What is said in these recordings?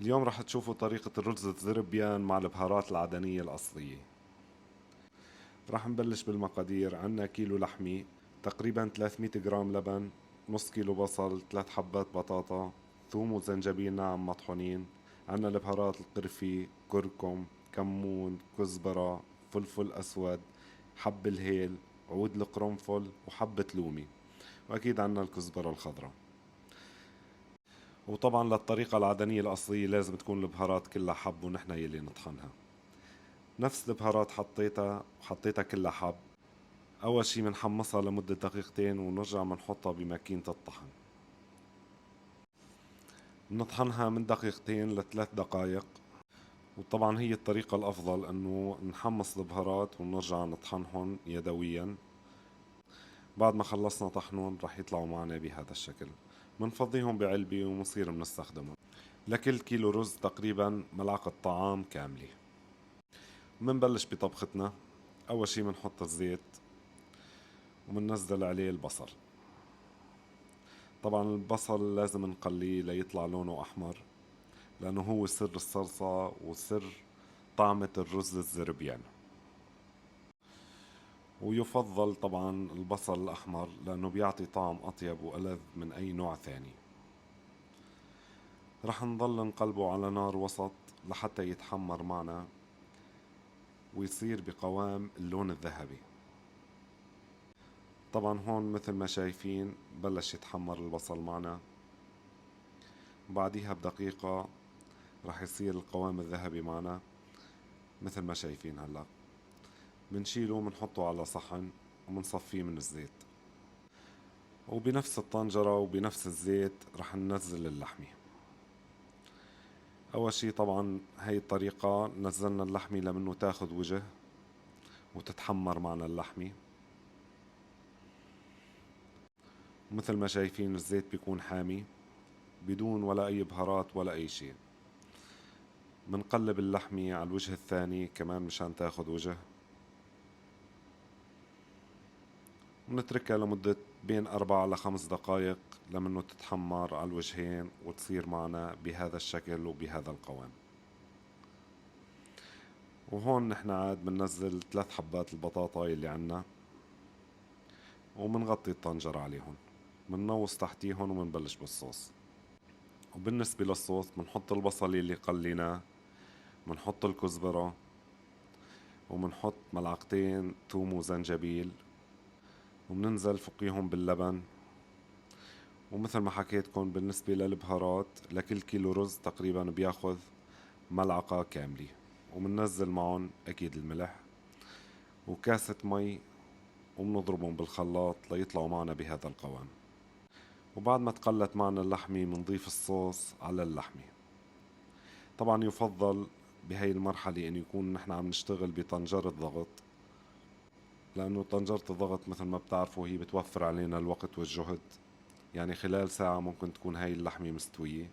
اليوم رح تشوفوا طريقة الرز الزربيان مع البهارات العدنية الأصلية. رح نبلش بالمقادير. عنا كيلو لحمة، تقريبا 300 جرام لبن، نص كيلو بصل، 3 حبات بطاطا، ثوم وزنجبيل ناعم مطحونين. عنا البهارات: القرفة، كركم، كمون، كزبرة، فلفل أسود، حب الهيل، عود القرنفل، وحبة لومي، وأكيد عنا الكزبرة الخضراء. وطبعا للطريقة العدنية الأصلية لازم تكون البهارات كلها حب ونحن يلي نطحنها. نفس البهارات حطيتها وحطيتها كلها حب. أول شي منحمصها لمدة دقيقتين ونرجع منحطها بماكينة الطحن. نطحنها من دقيقتين لثلاث دقائق. وطبعا هي الطريقة الأفضل أنه نحمص البهارات ونرجع نطحنهم يدويا. بعد ما خلصنا طحنهم رح يطلعوا معنا بهذا الشكل. منفضيهم بعلبة ومصير منستخدمهم. لكل كيلو رز تقريبا ملعقة طعام كاملة. منبلش بطبختنا. أول شي منحط الزيت ومننزل عليه البصل. طبعا البصل لازم نقليه ليطلع لونه أحمر، لأنه هو سر الصلصة وسر طعمة الرز الزربيان. ويفضل طبعا البصل الأحمر لأنه بيعطي طعم أطيب وألذ من أي نوع ثاني. رح نضل نقلبه على نار وسط لحتى يتحمر معنا ويصير بقوام اللون الذهبي. طبعا هون مثل ما شايفين بلش يتحمر البصل معنا. بعديها بدقيقة رح يصير القوام الذهبي معنا مثل ما شايفين. هلأ منشيله ومنحطه على صحن ومنصفيه من الزيت. وبنفس الطنجرة وبنفس الزيت رح ننزل اللحمة. أول شي طبعا هاي الطريقة نزلنا اللحمة لمنه تاخد وجه وتتحمر معنا اللحمة. مثل ما شايفين الزيت بيكون حامي بدون ولا أي بهارات ولا أي شيء. منقلب اللحمة على الوجه الثاني كمان مشان تاخد وجه، ونتركها لمدة بين 4 ل5 دقايق لمنه تتحمر على الوجهين وتصير معنا بهذا الشكل وبهذا القوام. وهون نحن عاد بننزل 3 حبات البطاطا اللي عنا ومنغطي الطنجرة عليهم. مننوص تحتيهم ومنبلش بالصوص. وبالنسبة للصوص منحط البصل اللي قليناه، منحط الكزبرة، ومنحط ملعقتين ثوم وزنجبيل، ومننزل فوقيهم باللبن. ومثل ما حكيتكم بالنسبة للبهارات لكل كيلو رز تقريبا بياخذ ملعقة كاملة. ومننزل معهم أكيد الملح وكاسة مي، ومنضربهم بالخلاط ليطلعوا معنا بهذا القوام. وبعد ما تقلت معنا اللحمة منضيف الصوص على اللحمة. طبعا يفضل بهاي المرحلة أن يكون نحن عم نشتغل بطنجرة ضغط، لأنه طنجرة الضغط مثل ما بتعرفوا هي بتوفر علينا الوقت والجهد. يعني خلال ساعة ممكن تكون هاي اللحمة مستوية.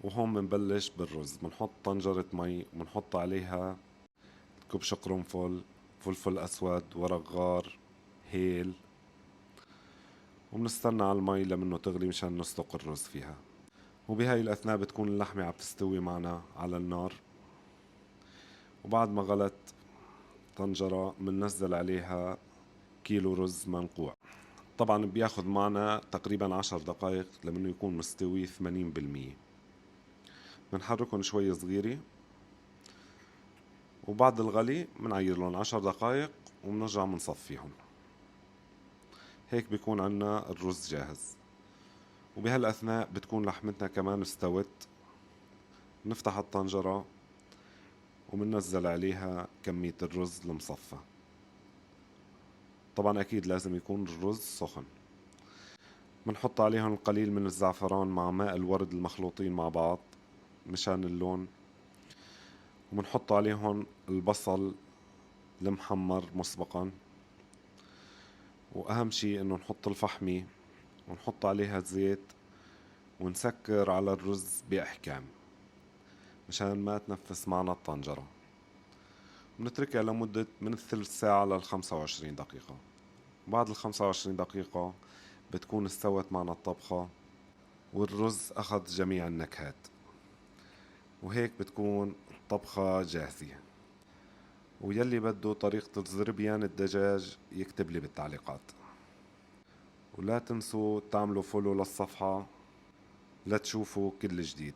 وهون منبلش بالرز. منحط طنجرة مي ومنحط عليها كبش قرنفل، فلفل أسود، ورق غار، هيل، ومنستنى على المي لمنه تغلي مشان نسلق الرز فيها. وبهاي الأثناء بتكون اللحمة عم تستوي معنا على النار. وبعد ما غلت طنجرة مننزل عليها كيلو رز منقوع. طبعا بياخد معنا تقريبا 10 دقايق لمنه يكون مستوي 80%. بنحركهم شوي صغيرة، وبعد الغلي منعير لهم 10 دقايق ومنرجع منصفيهم. هيك بيكون عنا الرز جاهز. وبهالأثناء بتكون لحمتنا كمان استوت. نفتح الطنجرة ومننزل عليها كمية الرز المصفى. طبعا أكيد لازم يكون الرز سخن. منحط عليهم القليل من الزعفران مع ماء الورد المخلوطين مع بعض مشان اللون. ومنحط عليهم البصل المحمر مسبقا. وأهم شي إنه نحط الفحمة ونحط عليها زيت ونسكر على الرز بإحكام مشان ما تنفس معنا الطنجرة. ونتركها لمدة من الثلث ساعة لل25 دقيقة. بعد ال25 دقيقة بتكون استوت معنا الطبخة والرز أخذ جميع النكهات. وهيك بتكون الطبخة جاهزة. ويلي بده طريقة الزربيان الدجاج يكتب لي بالتعليقات. ولا تنسوا تعملوا فولو للصفحة لتشوفوا كل جديد.